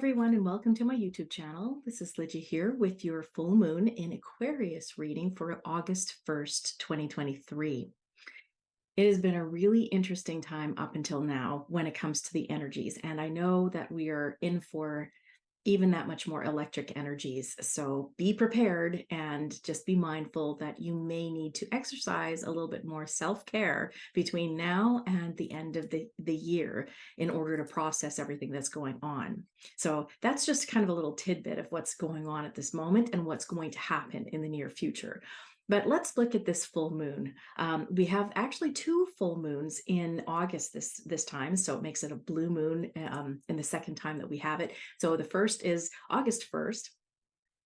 everyone, and welcome to my YouTube channel. This is Lydia here with your full moon in Aquarius reading for August 1st, 2023. It has been a really interesting time up until now when it comes to the energies, and I know that we are in for even that much more electric energies. So be prepared and just be mindful that you may need to exercise a little bit more self-care between now and the end of the year in order to process everything that's going on. So that's just kind of a little tidbit of what's going on at this moment and what's going to happen in the near future. But let's look at this full moon. We have actually two full moons in August this time, so it makes it a blue moon in the second time that we have it. So the first is August 1st,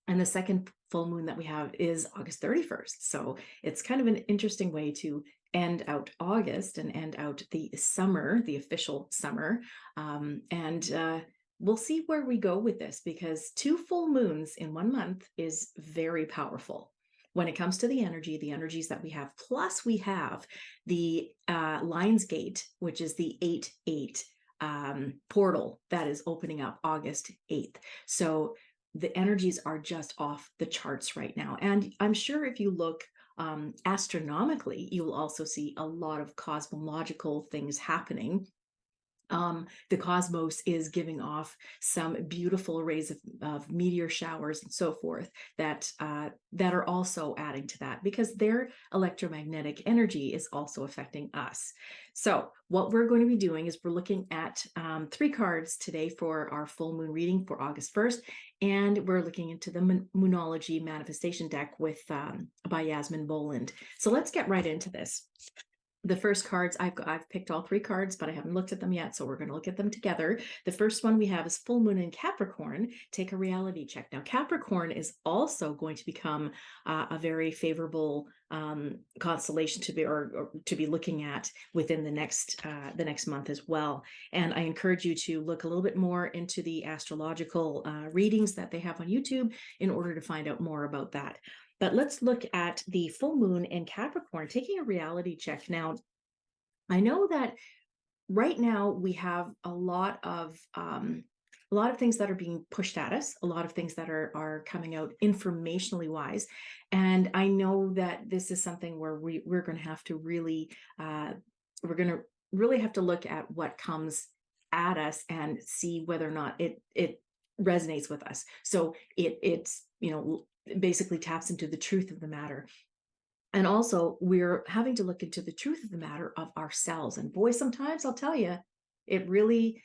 and the second full moon that we have is August 31st. So it's kind of an interesting way to end out August and end out the summer, the official summer. We'll see where we go with this, because two full moons in 1 month is very powerful when it comes to the energies that we have. Plus we have the Lionsgate, which is the 8/8 portal that is opening up August 8th. So the energies are just off the charts right now. And I'm sure if you look astronomically, you'll also see a lot of cosmological things happening. The cosmos is giving off some beautiful rays of meteor showers and so forth that are also adding to that, because their electromagnetic energy is also affecting us. So what we're going to be doing is we're looking at 3 cards today for our full moon reading for August 1st, and we're looking into the Moonology Manifestation deck with by Yasmin Boland. So let's get right into this. The first cards, I've picked all 3 cards, but I haven't looked at them yet, so we're going to look at them together. The first one we have is full moon in Capricorn. Take a reality check. Now, Capricorn is also going to become a very favorable constellation to be or to be looking at within the next month as well. And I encourage you to look a little bit more into the astrological readings that they have on YouTube in order to find out more about that. But let's look at the full moon in Capricorn, taking a reality check. Now, I know that right now we have a lot of things that are being pushed at us, a lot of things that are coming out informationally wise. And I know that this is something where we're going to have to really, have to look at what comes at us and see whether or not it resonates with us. So it's basically taps into the truth of the matter. And also we're having to look into the truth of the matter of ourselves. And boy, sometimes I'll tell you, it really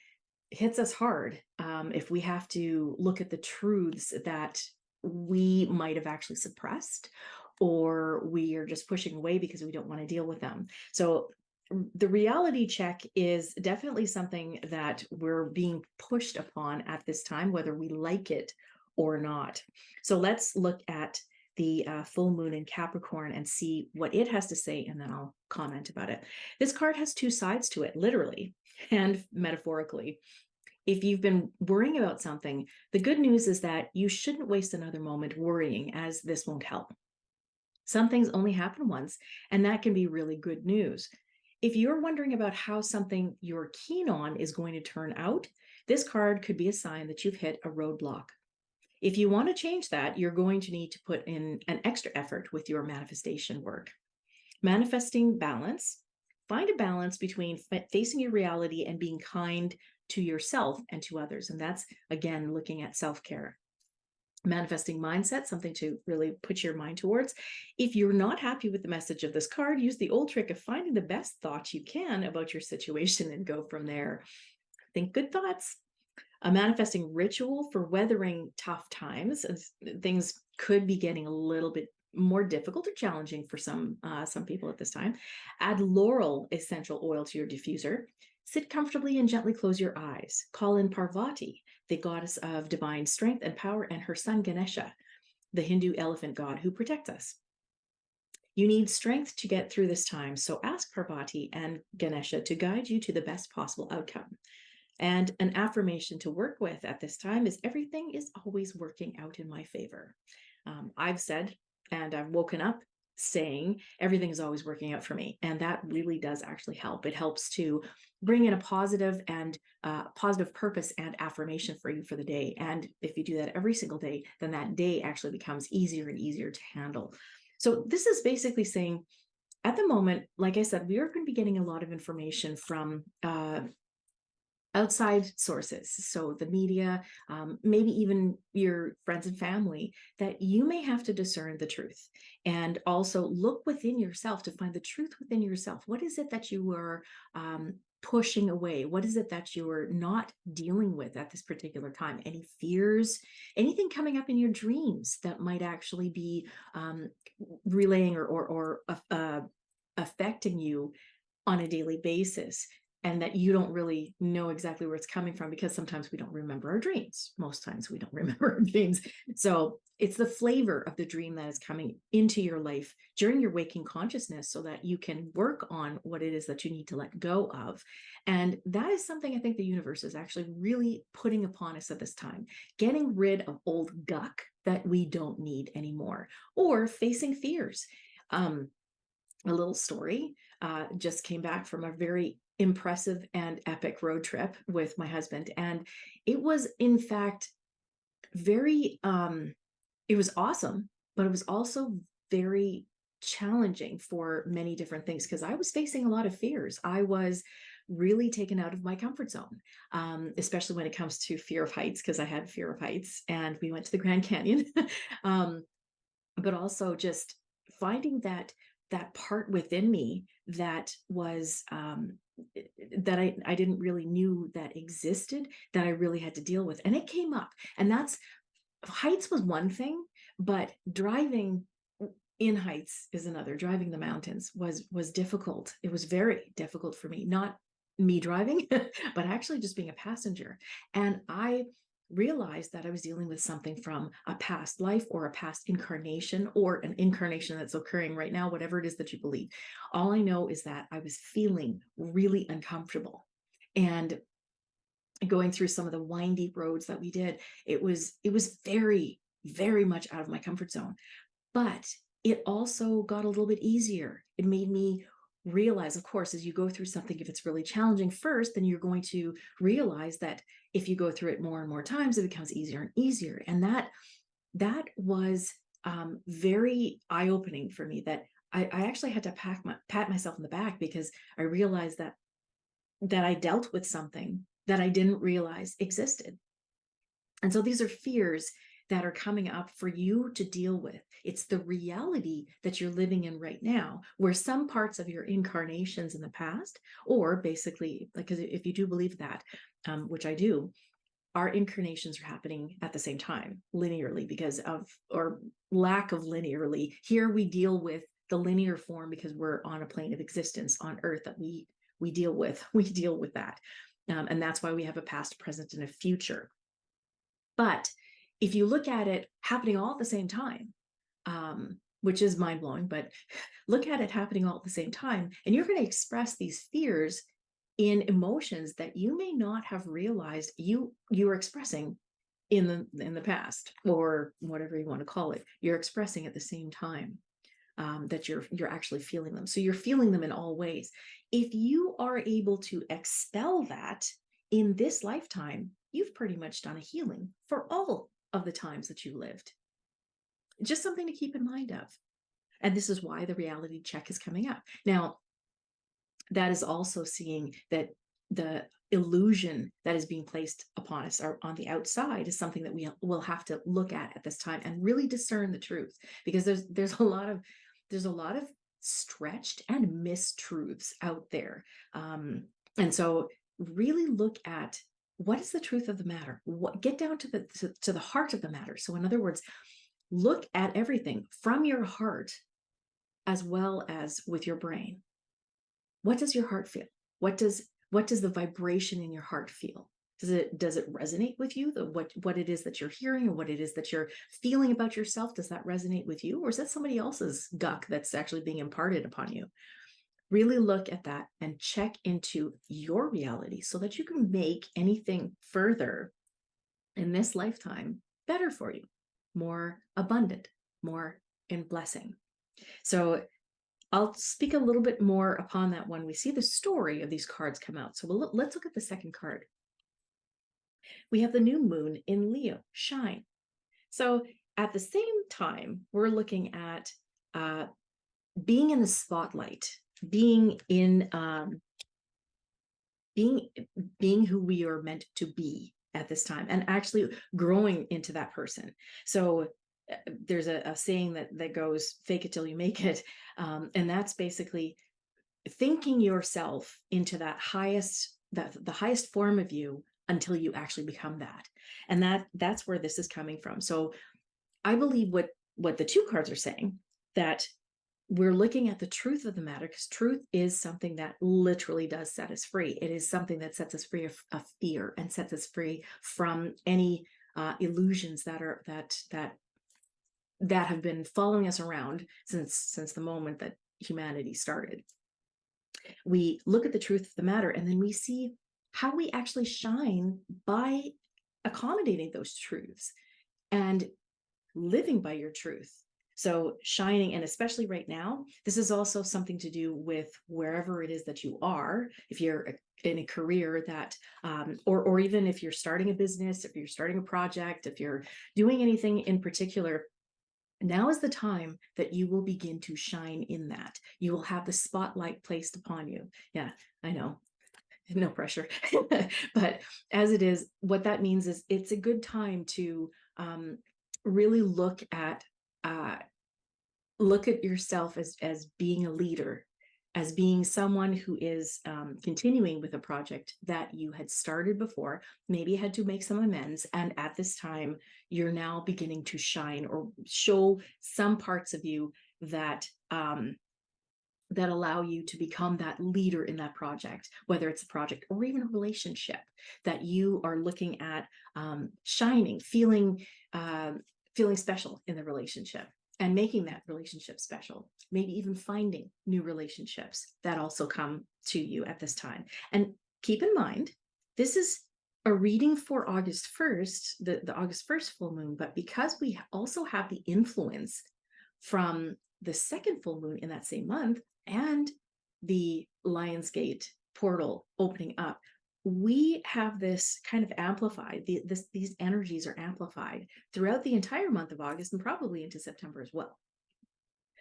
hits us hard if we have to look at the truths that we might have actually suppressed, or we are just pushing away because we don't want to deal with them. So the reality check is definitely something that we're being pushed upon at this time, whether we like it or not. So let's look at the full moon in Capricorn and see what it has to say, and then I'll comment about it. This card has 2 sides to it, literally and metaphorically. If you've been worrying about something, the good news is that you shouldn't waste another moment worrying, as this won't help. Some things only happen once, and that can be really good news. If you're wondering about how something you're keen on is going to turn out, this card could be a sign that you've hit a roadblock. If you want to change that, you're going to need to put in an extra effort with your manifestation work. Manifesting balance. Find a balance between facing your reality and being kind to yourself and to others. And that's, again, looking at self-care. Manifesting mindset, something to really put your mind towards. If you're not happy with the message of this card, use the old trick of finding the best thoughts you can about your situation and go from there. Think good thoughts. A manifesting ritual for weathering tough times. Things could be getting a little bit more difficult or challenging for some people at this time. Add laurel essential oil to your diffuser. Sit comfortably and gently close your eyes. Call in Parvati, the goddess of divine strength and power, and her son Ganesha, the Hindu elephant god who protects us. You need strength to get through this time, so ask Parvati and Ganesha to guide you to the best possible outcome. And an affirmation to work with at this time is everything is always working out in my favor. I've said, and I've woken up saying everything is always working out for me. And that really does actually help. It helps to bring in a positive and positive purpose and affirmation for you for the day. And if you do that every single day, then that day actually becomes easier and easier to handle. So this is basically saying, at the moment, like I said, we are going to be getting a lot of information from outside sources, so the media, maybe even your friends and family, that you may have to discern the truth, and also look within yourself to find the truth within yourself. What is it that you are pushing away? What is it that you are not dealing with at this particular time? Any fears, anything coming up in your dreams that might actually be relaying or affecting you on a daily basis, and that you don't really know exactly where it's coming from, because sometimes we don't remember our dreams. Most times we don't remember our dreams. So it's the flavor of the dream that is coming into your life during your waking consciousness, so that you can work on what it is that you need to let go of. And that is something I think the universe is actually really putting upon us at this time, getting rid of old guck that we don't need anymore, or facing fears. A little story. Just came back from a very impressive and epic road trip with my husband. And it was, in fact, very, it was awesome, but it was also very challenging for many different things, because I was facing a lot of fears. I was really taken out of my comfort zone, especially when it comes to fear of heights, because I had fear of heights, and we went to the Grand Canyon. um, but also just finding that part within me that was that I didn't really knew that existed, that I really had to deal with. And it came up. And that's, heights was one thing, but driving in heights is another. Driving the mountains was difficult. It was very difficult for me, not me driving, but actually just being a passenger. And I realized that I was dealing with something from a past life, or a past incarnation, or an incarnation that's occurring right now, whatever it is that you believe. All I know is that I was feeling really uncomfortable. And going through some of the windy roads that we did, it was very, very much out of my comfort zone. But it also got a little bit easier. It made me realize, of course, as you go through something, if it's really challenging first, then you're going to realize that if you go through it more and more times, it becomes easier and easier. And that was very eye-opening for me, that I actually had to pat myself in the back, because I realized that I dealt with something that I didn't realize existed. And so these are fears that are coming up for you to deal with. It's the reality that you're living in right now, where some parts of your incarnations in the past, or basically, like, if you do believe that, which I do, our incarnations are happening at the same time, linearly, because of, or lack of linearly. Here we deal with the linear form because we're on a plane of existence on Earth that we deal with. We deal with that. And that's why we have a past, present, and a future. But if you look at it happening all at the same time, which is mind blowing, but look at it happening all at the same time, and you're going to express these fears in emotions that you may not have realized you were expressing in the past, or whatever you want to call it. You're expressing at the same time that you're actually feeling them. So you're feeling them in all ways. If you are able to expel that in this lifetime, you've pretty much done a healing for all of the times that you lived. Just something to keep in mind of. And this is why the reality check is coming up. Now, that is also seeing that the illusion that is being placed upon us, or on the outside, is something that we will have to look at this time, and really discern the truth, because there's a lot of stretched and mistruths out there. And so really look at, what is the truth of the matter? Get down to the heart of the matter. So in other words, look at everything from your heart as well as with your brain. What does your heart feel? What does the vibration in your heart feel? Does it resonate with you? What it is that you're hearing, or what it is that you're feeling about yourself? Does that resonate with you? Or is that somebody else's guck that's actually being imparted upon you? Really look at that and check into your reality, so that you can make anything further in this lifetime better for you, more abundant, more in blessing. So I'll speak a little bit more upon that when we see the story of these cards come out. So let's look at the second card. We have the new moon in Leo, shine. So at the same time, we're looking at uh, being in the spotlight, being in being being who we are meant to be at this time, and actually growing into that person. So there's a saying that goes, "Fake it till you make it," and that's basically thinking yourself into the highest form of you until you actually become that. And that's where this is coming from. So I believe what the two cards are saying, that we're looking at the truth of the matter, because truth is something that literally does set us free. It is something that sets us free of fear and sets us free from any illusions that have been following us around since the moment that humanity started. We look at the truth of the matter, and then we see how we actually shine by accommodating those truths and living by your truth. So shining, and especially right now, this is also something to do with wherever it is that you are. If you're in a career that, or even if you're starting a business, if you're starting a project, if you're doing anything in particular, now is the time that you will begin to shine in that. You will have the spotlight placed upon you. Yeah, I know. No pressure. But as it is, what that means is it's a good time to really uh, look at yourself as being a leader, as being someone who is continuing with a project that you had started before, maybe had to make some amends, and at this time you're now beginning to shine or show some parts of you that that allow you to become that leader in that project, whether it's a project or even a relationship that you are looking at shining, uh, feeling special in the relationship and making that relationship special, maybe even finding new relationships that also come to you at this time. And keep in mind, this is a reading for August 1st, the August 1st full moon, but because we also have the influence from the second full moon in that same month and the Lionsgate portal opening up, we have this kind of amplified. These energies are amplified throughout the entire month of August and probably into September as well.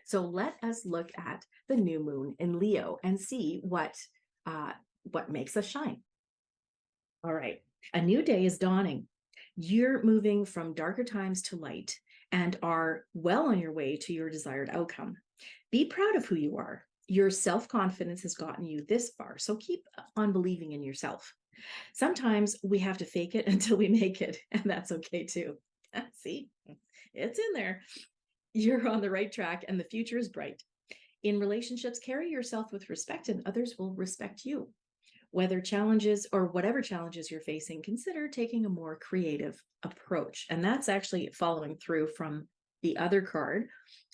So let us look at the new moon in Leo and see what makes us shine. All right, a new day is dawning. You're moving from darker times to light and are well on your way to your desired outcome. Be proud of who you are. Your self-confidence has gotten you this far, so keep on believing in yourself. Sometimes we have to fake it until we make it, and that's okay too. See, it's in there. You're on the right track, and the future is bright. In relationships, carry yourself with respect, and others will respect you. Whether challenges or whatever challenges you're facing, consider taking a more creative approach. And that's actually following through from the other card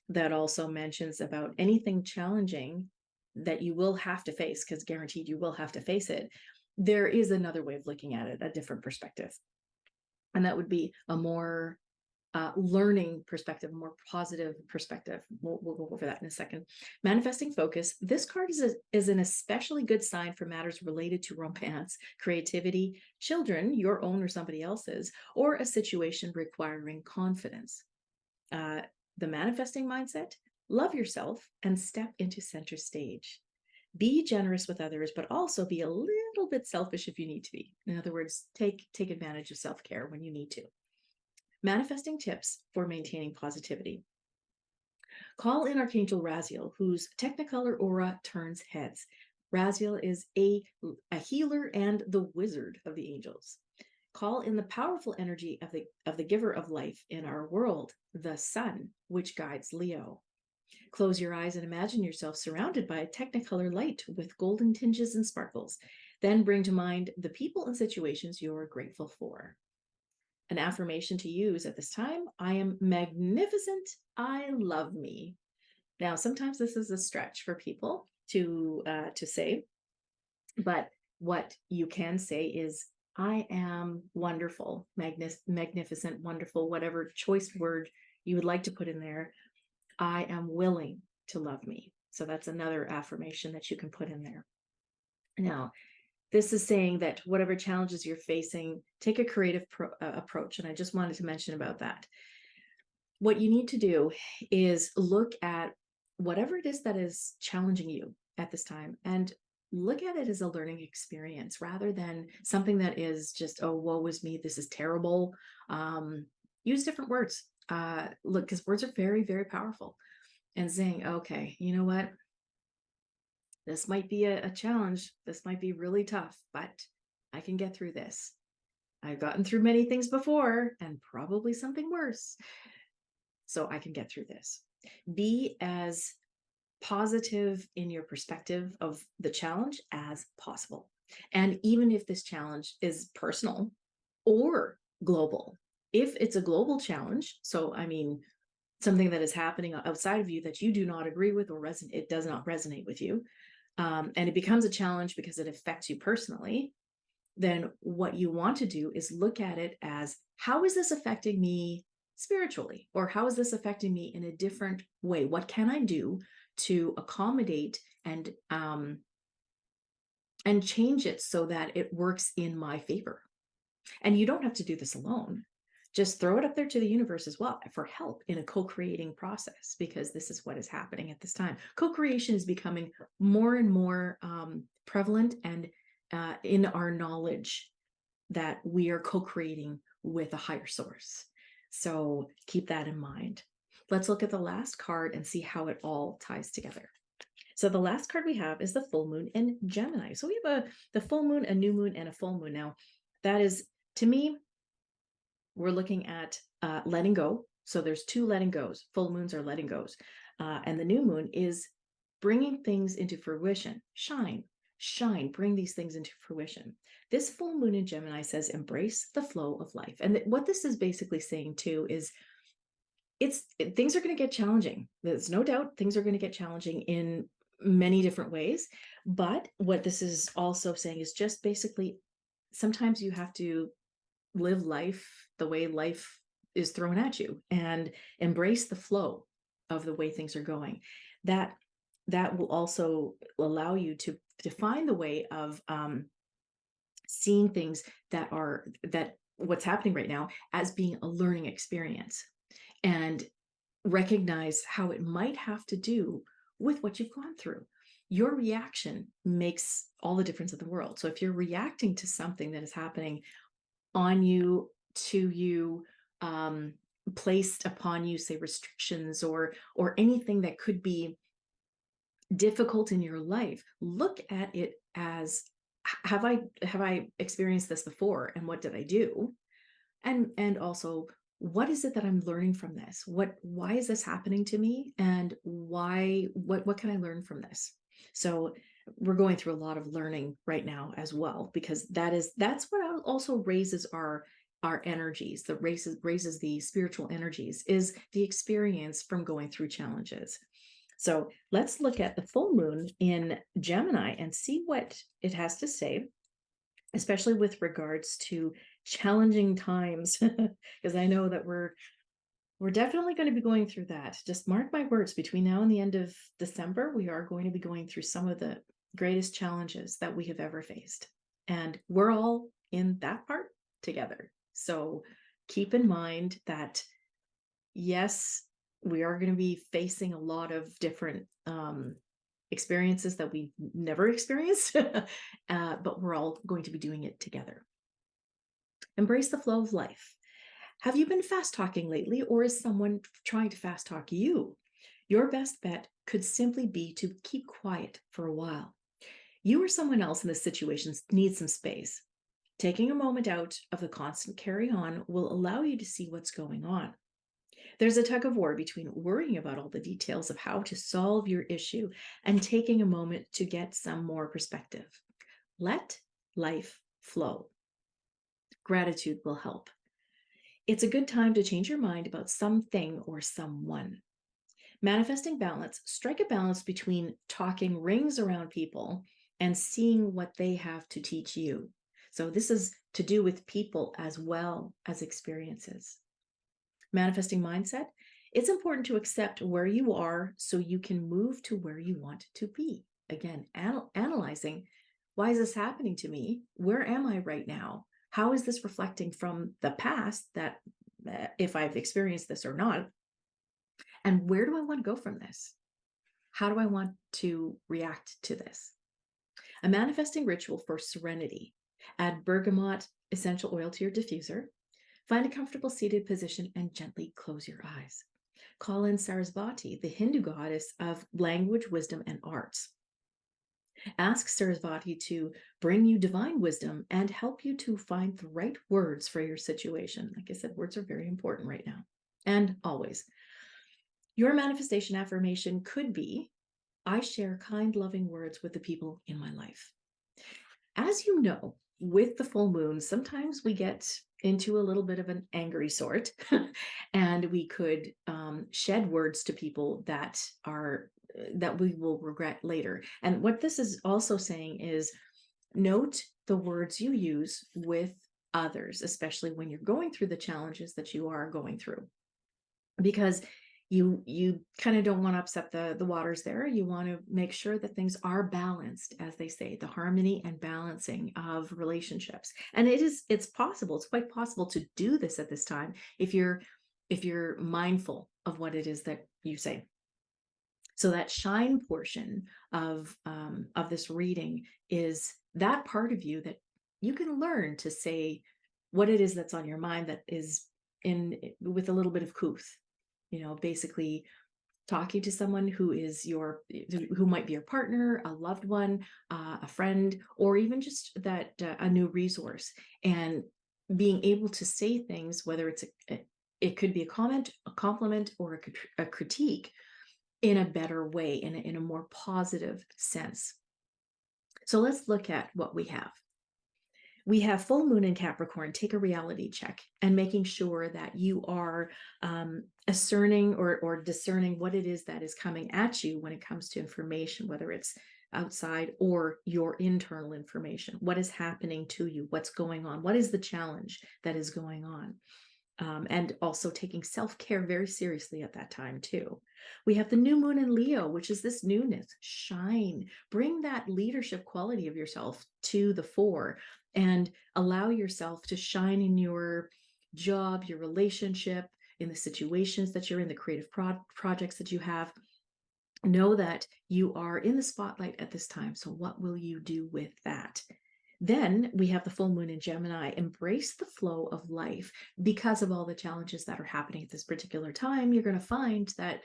that also mentions about anything challenging that you will have to face, because guaranteed you will have to face it. There is another way of looking at it, a different perspective. And that would be a more learning perspective, a more positive perspective. We'll go over that in a second. Manifesting focus. This card is an especially good sign for matters related to romance, creativity, children, your own or somebody else's, or a situation requiring confidence. The manifesting mindset, love yourself and step into center stage. Be generous with others, but also be a little bit selfish if you need to be. In other words, take advantage of self-care when you need to. Manifesting tips for maintaining positivity. Call in Archangel Raziel, whose Technicolor aura turns heads. Raziel is a healer and the wizard of the angels. Call in the powerful energy of the giver of life in our world, the sun, which guides Leo. Close your eyes and imagine yourself surrounded by a Technicolor light with golden tinges and sparkles. Then bring to mind the people and situations you are grateful for. An affirmation to use at this time: I am magnificent. I love me. Now, sometimes this is a stretch for people to say, but what you can say is, I am wonderful, magnificent, wonderful, whatever choice word you would like to put in there. I am willing. to love me. So that's another affirmation that you can put in there. Now, this is saying that whatever challenges you're facing, take a creative approach. And I just wanted to mention about that. What you need to do is look at whatever it is that is challenging you at this time and look at it as a learning experience rather than something that is just, oh, woe is me, this is terrible. Use different words. Look, because words are very, very powerful. And saying, okay, you know what? This might be a challenge. This might be really tough, but I can get through this. I've gotten through many things before and probably something worse. So I can get through this. Be as positive in your perspective of the challenge as possible. And even if this challenge is personal or global, if it's a global challenge, so I mean, something that is happening outside of you that you do not agree with or it does not resonate with you, and it becomes a challenge because it affects you personally, then what you want to do is look at it as, how is this affecting me spiritually? Or how is this affecting me in a different way? What can I do to accommodate and change it so that it works in my favor? And you don't have to do this alone. Just throw it up there to the universe as well for help in a co-creating process, because this is what is happening at this time. Co-creation is becoming more and more prevalent and in our knowledge that we are co-creating with a higher source. So keep that in mind. Let's look at the last card and see how it all ties together. So the last card we have is the full moon in Gemini. So we have the full moon, a new moon, and a full moon. Now, that is, to me, we're looking at letting go. So there's two letting goes. Full moons are letting goes. And the new moon is bringing things into fruition. Shine, bring these things into fruition. This full moon in Gemini says, embrace the flow of life. And what this is basically saying too is, things are going to get challenging. There's no doubt things are going to get challenging in many different ways. But what this is also saying is just basically, sometimes you have to live life the way life is thrown at you and embrace the flow of the way things are going. That will also allow you to define the way of seeing things that what's happening right now as being a learning experience, and recognize how it might have to do with what you've gone through. Your reaction makes all the difference in the world. So if you're reacting to something that is happening on you, to you, placed upon you, say restrictions or anything that could be difficult in your life, look at it as, have I experienced this before, and what did I do? And also, what is it that I'm learning from this? Why is this happening to me? And what can I learn from this? So we're going through a lot of learning right now as well, because that's what also raises our energies, that raises the spiritual energies, is the experience from going through challenges. So let's look at the full moon in Gemini and see what it has to say, especially with regards to challenging times, because I know that we're definitely going to be going through that. Just mark my words, between now and the end of December, we are going to be going through some of the greatest challenges that we have ever faced. And we're all in that part together. So keep in mind that, yes, we are going to be facing a lot of different experiences that we've never experienced, but we're all going to be doing it together. Embrace the flow of life. Have you been fast talking lately, or is someone trying to fast talk you? Your best bet could simply be to keep quiet for a while. You or someone else in this situation needs some space. Taking a moment out of the constant carry on will allow you to see what's going on. There's a tug of war between worrying about all the details of how to solve your issue and taking a moment to get some more perspective. Let life flow. Gratitude will help. It's a good time to change your mind about something or someone. Manifesting balance. Strike a balance between talking rings around people and seeing what they have to teach you. So this is to do with people as well as experiences. Manifesting mindset. It's important to accept where you are so you can move to where you want to be. Again, analyzing, why is this happening to me? Where am I right now? How is this reflecting from the past, that if I've experienced this or not? And where do I want to go from this? How do I want to react to this? A manifesting ritual for serenity. Add bergamot essential oil to your diffuser. Find a comfortable seated position and gently close your eyes. Call in Sarasvati, the Hindu goddess of language, wisdom, and arts. Ask Sarasvati to bring you divine wisdom and help you to find the right words for your situation. Like I said, words are very important right now and always. Your manifestation affirmation could be, I share kind, loving words with the people in my life. As you know, with the full moon, sometimes we get into a little bit of an angry sort, and we could shed words to people that we will regret later. And what this is also saying is, note the words you use with others, especially when you're going through the challenges that you are going through, because you kind of don't want to upset the waters there. You want to make sure that things are balanced, as they say, the harmony and balancing of relationships. And it's possible, it's quite possible to do this at this time if you're mindful of what it is that you say. So that shine portion of this reading is that part of you that you can learn to say what it is that's on your mind, that is in with a little bit of couth. Basically talking to someone who might be your partner, a loved one, a friend, or even just that a new resource, and being able to say things, whether it could be a comment, a compliment, or a critique, in a better way, in a more positive sense. So let's look at what we have. We have full moon in Capricorn. Take a reality check and making sure that you are discerning or discerning what it is that is coming at you when it comes to information, whether it's outside or your internal information. What is happening to you? What's going on? What is the challenge that is going on? And also taking self-care very seriously at that time too. We have the new moon in Leo, which is this newness, shine, bring that leadership quality of yourself to the fore and allow yourself to shine in your job, your relationship, in the situations that you're in, the creative projects that you have. Know that you are in the spotlight at this time. So what will you do with that? Then we have the full moon in Gemini. Embrace the flow of life. Because of all the challenges that are happening at this particular time, you're going to find that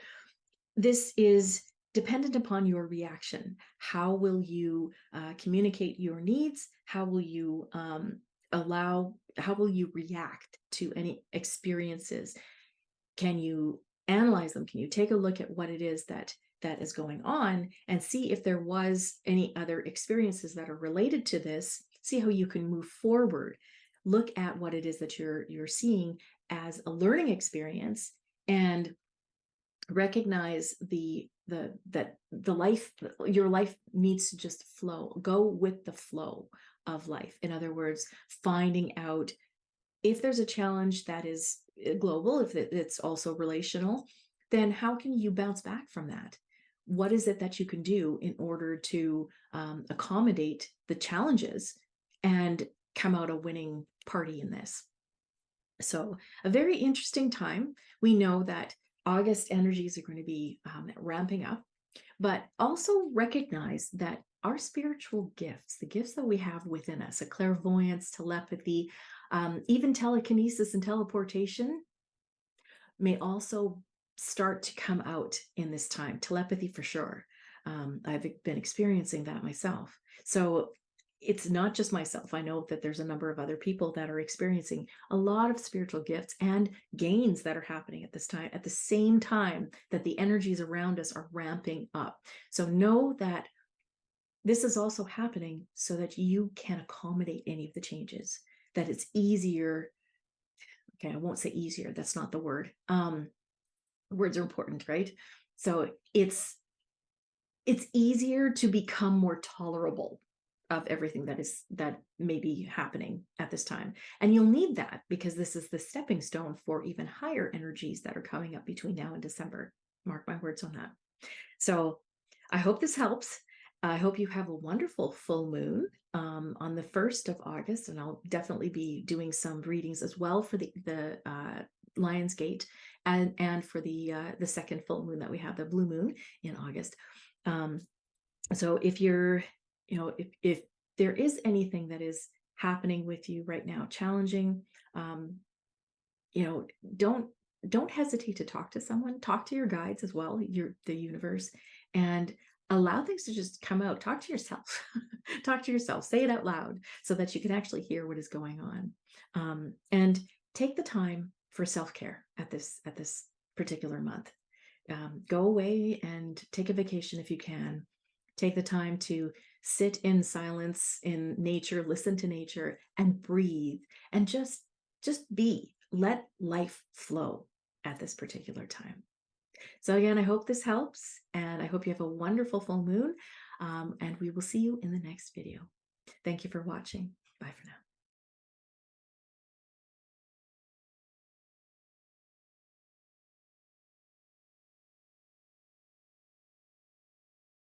this is dependent upon your reaction. How will you communicate your needs? How will you how will you react to any experiences? Can you analyze them? Can you take a look at what it is that is going on and see if there was any other experiences that are related to this? See how you can move forward. Look at what it is that you're seeing as a learning experience, and recognize that your life needs to just flow. Go with the flow of life. In other words, finding out if there's a challenge that is global, if it's also relational, then how can you bounce back from that? What is it that you can do in order to accommodate the challenges and come out a winning party in this? So a very interesting time. We know that August energies are going to be ramping up, but also recognize that our spiritual gifts, the gifts that we have within us, a clairvoyance, telepathy, even telekinesis and teleportation, may also start to come out in this time. Telepathy for sure. I've been experiencing that myself. So it's not just myself. I know that there's a number of other people that are experiencing a lot of spiritual gifts and gains that are happening at this time, at the same time that the energies around us are ramping up. So know that this is also happening so that you can accommodate any of the changes, that it's easier. Okay, I won't say easier. That's not the word. Words are important, right? So it's easier to become more tolerable of everything that may be happening at this time. And you'll need that because this is the stepping stone for even higher energies that are coming up between now and December. Mark my words on that. So I hope this helps. I hope you have a wonderful full moon on the 1st of August, and I'll definitely be doing some readings as well for the Lionsgate and for the second full moon that we have, the blue moon in August. So if you're, if there is anything that is happening with you right now, challenging, don't hesitate to talk to someone. Talk to your guides as well, the universe, and allow things to just come out. Talk to yourself. Talk to yourself. Say it out loud so that you can actually hear what is going on. And take the time for self-care at this particular month. Go away and take a vacation if you can. Take the time to sit in silence in nature, listen to nature, and breathe, and just be. Let life flow at this particular time. So again, I hope this helps, and I hope you have a wonderful full moon, and we will see you in the next video. Thank you for watching. Bye for now.